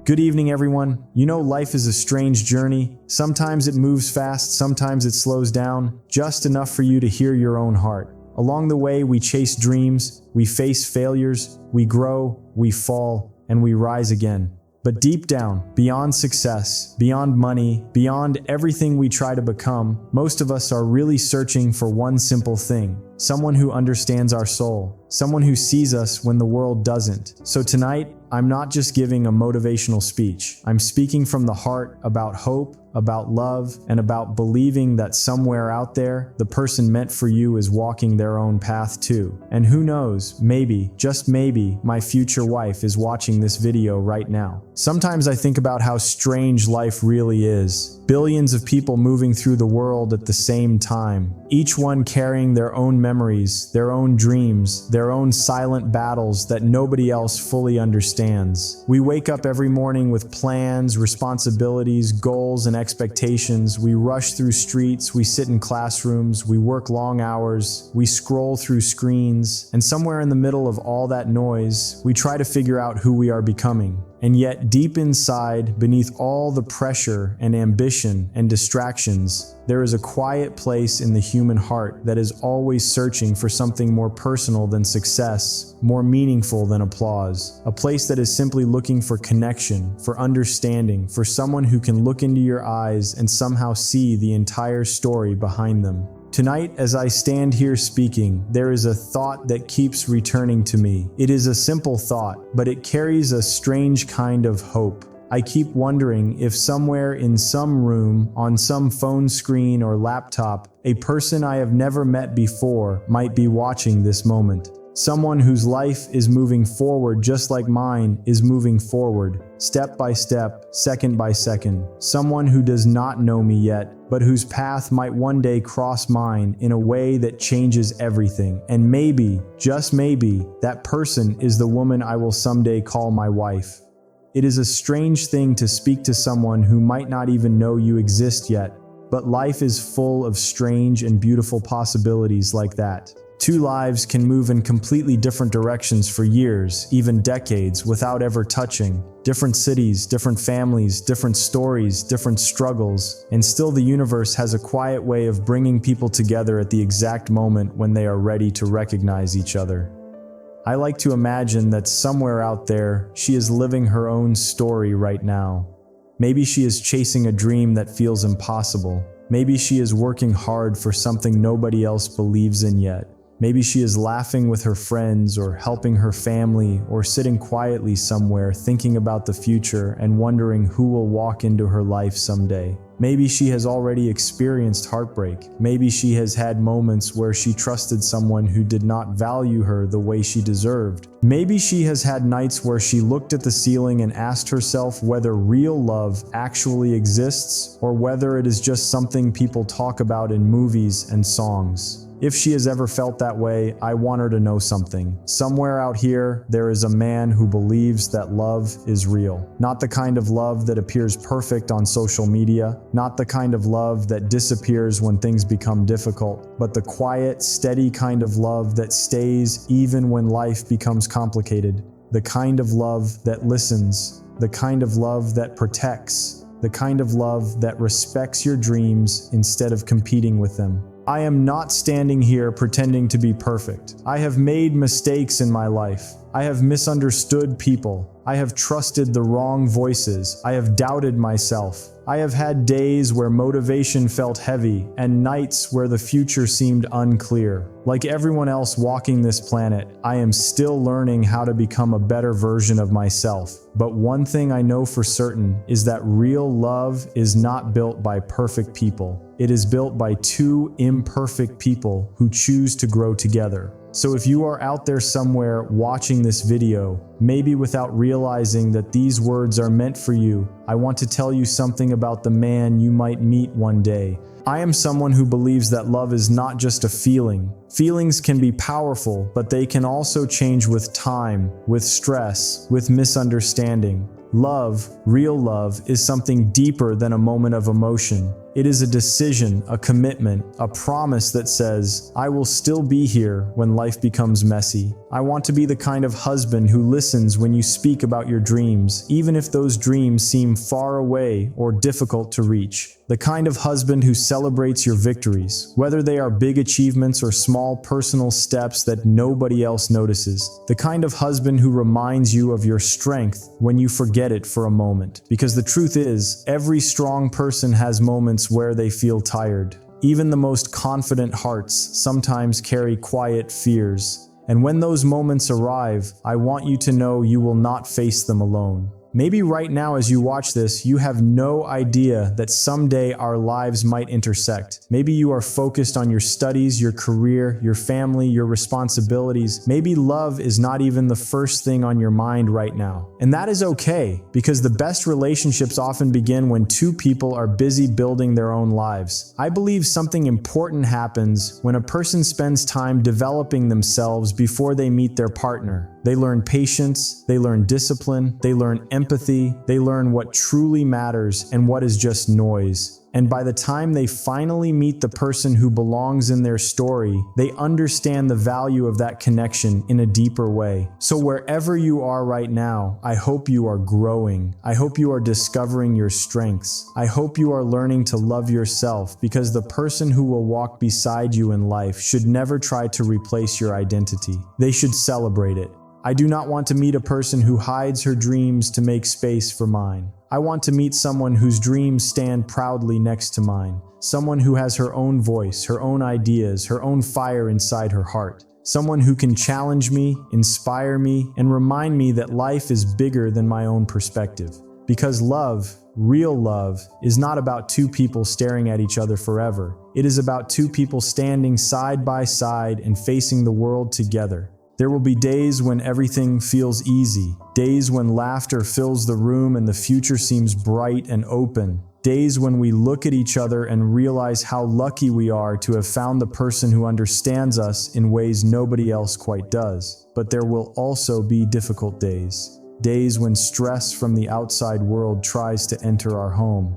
Good evening, everyone. You know, life is a strange journey. Sometimes it moves fast, sometimes it slows down, just enough for you to hear your own heart. Along the way, we chase dreams, we face failures, we grow, we fall, and we rise again. But deep down, beyond success, beyond money, beyond everything we try to become, most of us are really searching for one simple thing: someone who understands our soul, someone who sees us when the world doesn't. So tonight, I'm not just giving a motivational speech. I'm speaking from the heart about hope, about love, and about believing that somewhere out there, the person meant for you is walking their own path too. And who knows, maybe, just maybe, my future wife is watching this video right now. Sometimes I think about how strange life really is. Billions of people moving through the world at the same time, each one carrying their own memories, their own dreams, their own silent battles that nobody else fully understands. We wake up every morning with plans, responsibilities, goals, and expectations. We rush through streets, we sit in classrooms, we work long hours, we scroll through screens, and somewhere in the middle of all that noise, we try to figure out who we are becoming. And yet, deep inside, beneath all the pressure and ambition and distractions, there is a quiet place in the human heart that is always searching for something more personal than success, more meaningful than applause. A place that is simply looking for connection, for understanding, for someone who can look into your eyes and somehow see the entire story behind them. Tonight, as I stand here speaking, there is a thought that keeps returning to me. It is a simple thought, but it carries a strange kind of hope. I keep wondering if somewhere in some room, on some phone screen or laptop, a person I have never met before might be watching this moment. Someone whose life is moving forward just like mine is moving forward, step by step, second by second. Someone who does not know me yet, but whose path might one day cross mine in a way that changes everything. And maybe, just maybe, that person is the woman I will someday call my wife. It is a strange thing to speak to someone who might not even know you exist yet, but life is full of strange and beautiful possibilities like that. Two lives can move in completely different directions for years, even decades, without ever touching. Different cities, different families, different stories, different struggles, and still the universe has a quiet way of bringing people together at the exact moment when they are ready to recognize each other. I like to imagine that somewhere out there, she is living her own story right now. Maybe she is chasing a dream that feels impossible. Maybe she is working hard for something nobody else believes in yet. Maybe she is laughing with her friends or helping her family or sitting quietly somewhere thinking about the future and wondering who will walk into her life someday. Maybe she has already experienced heartbreak. Maybe she has had moments where she trusted someone who did not value her the way she deserved. Maybe she has had nights where she looked at the ceiling and asked herself whether real love actually exists or whether it is just something people talk about in movies and songs. If she has ever felt that way, I want her to know something. Somewhere out here, there is a man who believes that love is real. Not the kind of love that appears perfect on social media, not the kind of love that disappears when things become difficult, but the quiet, steady kind of love that stays even when life becomes complicated. The kind of love that listens, the kind of love that protects, the kind of love that respects your dreams instead of competing with them. I am not standing here pretending to be perfect. I have made mistakes in my life. I have misunderstood people. I have trusted the wrong voices. I have doubted myself. I have had days where motivation felt heavy and nights where the future seemed unclear. Like everyone else walking this planet, I am still learning how to become a better version of myself. But one thing I know for certain is that real love is not built by perfect people. It is built by two imperfect people who choose to grow together. So if you are out there somewhere watching this video, maybe without realizing that these words are meant for you, I want to tell you something about the man you might meet one day. I am someone who believes that love is not just a feeling. Feelings can be powerful, but they can also change with time, with stress, with misunderstanding. Love, real love, is something deeper than a moment of emotion. It is a decision, a commitment, a promise that says, I will still be here when life becomes messy. I want to be the kind of husband who listens when you speak about your dreams, even if those dreams seem far away or difficult to reach. The kind of husband who celebrates your victories, whether they are big achievements or small personal steps that nobody else notices. The kind of husband who reminds you of your strength when you forget it for a moment. Because the truth is, every strong person has moments where they feel tired. Even the most confident hearts sometimes carry quiet fears. And when those moments arrive, I want you to know you will not face them alone. Maybe right now as you watch this, you have no idea that someday our lives might intersect. Maybe you are focused on your studies, your career, your family, your responsibilities. Maybe love is not even the first thing on your mind right now. And that is okay, because the best relationships often begin when two people are busy building their own lives. I believe something important happens when a person spends time developing themselves before they meet their partner. They learn patience, they learn discipline, they learn empathy, they learn what truly matters and what is just noise. And by the time they finally meet the person who belongs in their story, they understand the value of that connection in a deeper way. So wherever you are right now, I hope you are growing. I hope you are discovering your strengths. I hope you are learning to love yourself, because the person who will walk beside you in life should never try to replace your identity. They should celebrate it. I do not want to meet a person who hides her dreams to make space for mine. I want to meet someone whose dreams stand proudly next to mine. Someone who has her own voice, her own ideas, her own fire inside her heart. Someone who can challenge me, inspire me, and remind me that life is bigger than my own perspective. Because love, real love, is not about two people staring at each other forever. It is about two people standing side by side and facing the world together. There will be days when everything feels easy, days when laughter fills the room and the future seems bright and open, days when we look at each other and realize how lucky we are to have found the person who understands us in ways nobody else quite does. But there will also be difficult days, days when stress from the outside world tries to enter our home,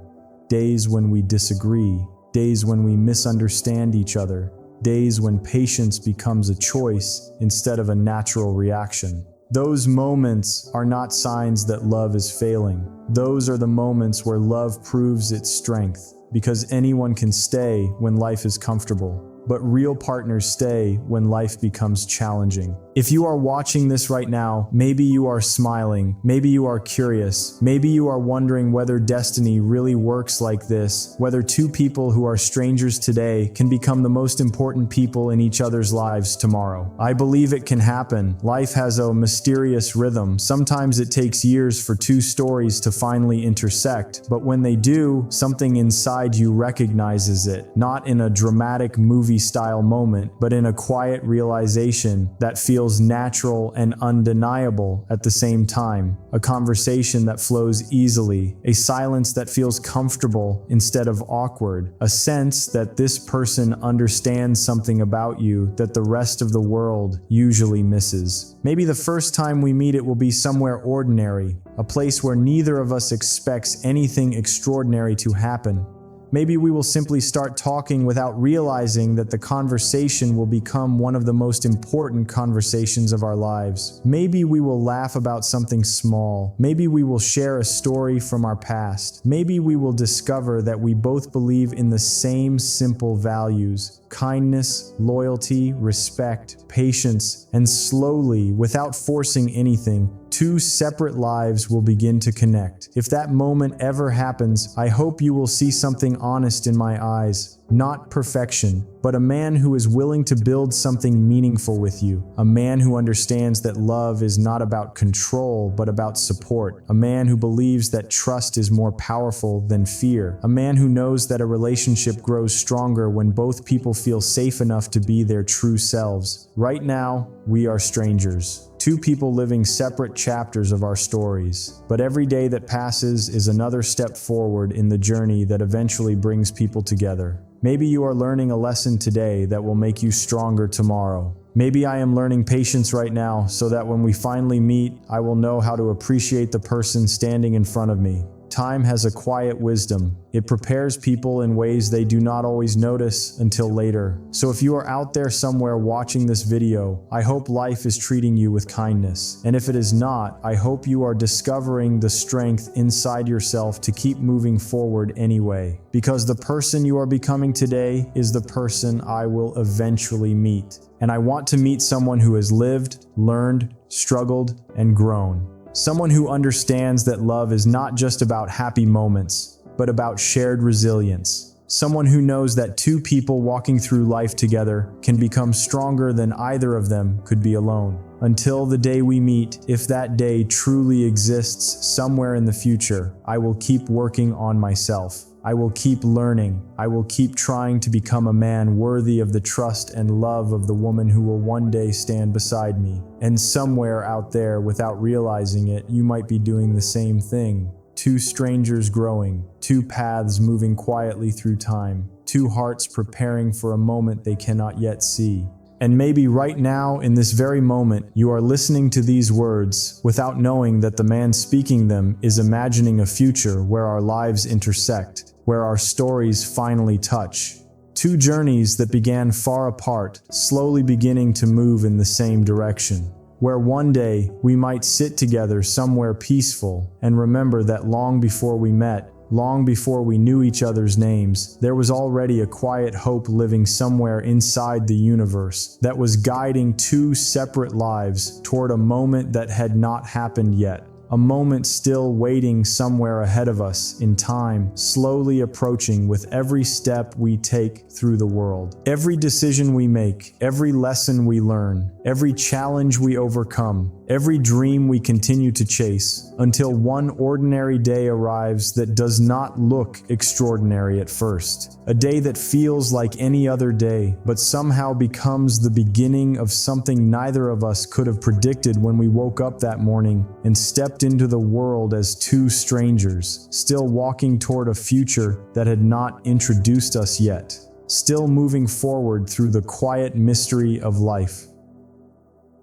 days when we disagree, days when we misunderstand each other, days when patience becomes a choice instead of a natural reaction. Those moments are not signs that love is failing. Those are the moments where love proves its strength, because anyone can stay when life is comfortable. But real partners stay when life becomes challenging. If you are watching this right now, maybe you are smiling, maybe you are curious, maybe you are wondering whether destiny really works like this, whether two people who are strangers today can become the most important people in each other's lives tomorrow. I believe it can happen. Life has a mysterious rhythm. Sometimes it takes years for two stories to finally intersect, but when they do, something inside you recognizes it, not in a dramatic movie-style moment, but in a quiet realization that feels natural and undeniable at the same time. A conversation that flows easily, a silence that feels comfortable instead of awkward, a sense that this person understands something about you that the rest of the world usually misses. Maybe the first time we meet it will be somewhere ordinary, a place where neither of us expects anything extraordinary to happen. Maybe we will simply start talking without realizing that the conversation will become one of the most important conversations of our lives. Maybe we will laugh about something small. Maybe we will share a story from our past. Maybe we will discover that we both believe in the same simple values: kindness, loyalty, respect, patience, and slowly, without forcing anything, two separate lives will begin to connect. If that moment ever happens, I hope you will see something honest in my eyes. Not perfection, but a man who is willing to build something meaningful with you. A man who understands that love is not about control, but about support. A man who believes that trust is more powerful than fear. A man who knows that a relationship grows stronger when both people feel safe enough to be their true selves. Right now, we are strangers. Two people living separate chapters of our stories. But every day that passes is another step forward in the journey that eventually brings people together. Maybe you are learning a lesson today that will make you stronger tomorrow. Maybe I am learning patience right now so that when we finally meet, I will know how to appreciate the person standing in front of me. Time has a quiet wisdom. It prepares people in ways they do not always notice until later. So if you are out there somewhere watching this video, I hope life is treating you with kindness. And if it is not, I hope you are discovering the strength inside yourself to keep moving forward anyway. Because the person you are becoming today is the person I will eventually meet. And I want to meet someone who has lived, learned, struggled, and grown. Someone who understands that love is not just about happy moments, but about shared resilience. Someone who knows that two people walking through life together can become stronger than either of them could be alone. Until the day we meet, if that day truly exists somewhere in the future, I will keep working on myself. I will keep learning. I will keep trying to become a man worthy of the trust and love of the woman who will one day stand beside me. And somewhere out there, without realizing it, you might be doing the same thing. Two strangers growing, two paths moving quietly through time, two hearts preparing for a moment they cannot yet see. And maybe right now, in this very moment, you are listening to these words without knowing that the man speaking them is imagining a future where our lives intersect, where our stories finally touch. Two journeys that began far apart, slowly beginning to move in the same direction. Where one day we might sit together somewhere peaceful and remember that long before we met, long before we knew each other's names, there was already a quiet hope living somewhere inside the universe that was guiding two separate lives toward a moment that had not happened yet. A moment still waiting somewhere ahead of us in time, slowly approaching with every step we take through the world. Every decision we make, every lesson we learn, every challenge we overcome, every dream we continue to chase, until one ordinary day arrives that does not look extraordinary at first. A day that feels like any other day, but somehow becomes the beginning of something neither of us could have predicted when we woke up that morning and stepped into the world as two strangers, still walking toward a future that had not introduced us yet, still moving forward through the quiet mystery of life.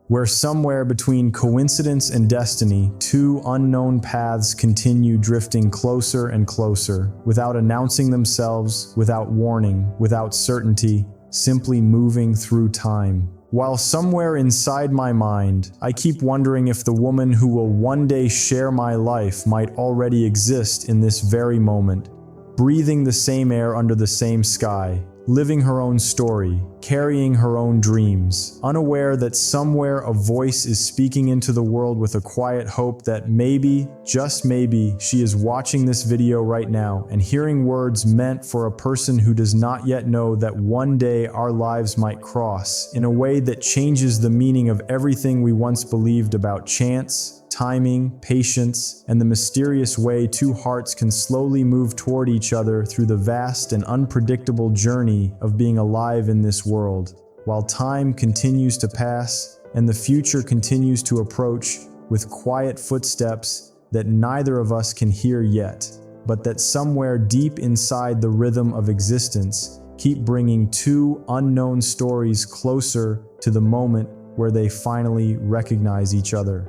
Where somewhere between coincidence and destiny, two unknown paths continue drifting closer and closer, without announcing themselves, without warning, without certainty, simply moving through time. While somewhere inside my mind, I keep wondering if the woman who will one day share my life might already exist in this very moment, breathing the same air under the same sky, living her own story, carrying her own dreams, unaware that somewhere a voice is speaking into the world with a quiet hope that maybe, just maybe, she is watching this video right now and hearing words meant for a person who does not yet know that one day our lives might cross in a way that changes the meaning of everything we once believed about chance, timing, patience, and the mysterious way two hearts can slowly move toward each other through the vast and unpredictable journey of being alive in this world, while time continues to pass and the future continues to approach with quiet footsteps that neither of us can hear yet, but that somewhere deep inside the rhythm of existence keep bringing two unknown stories closer to the moment where they finally recognize each other.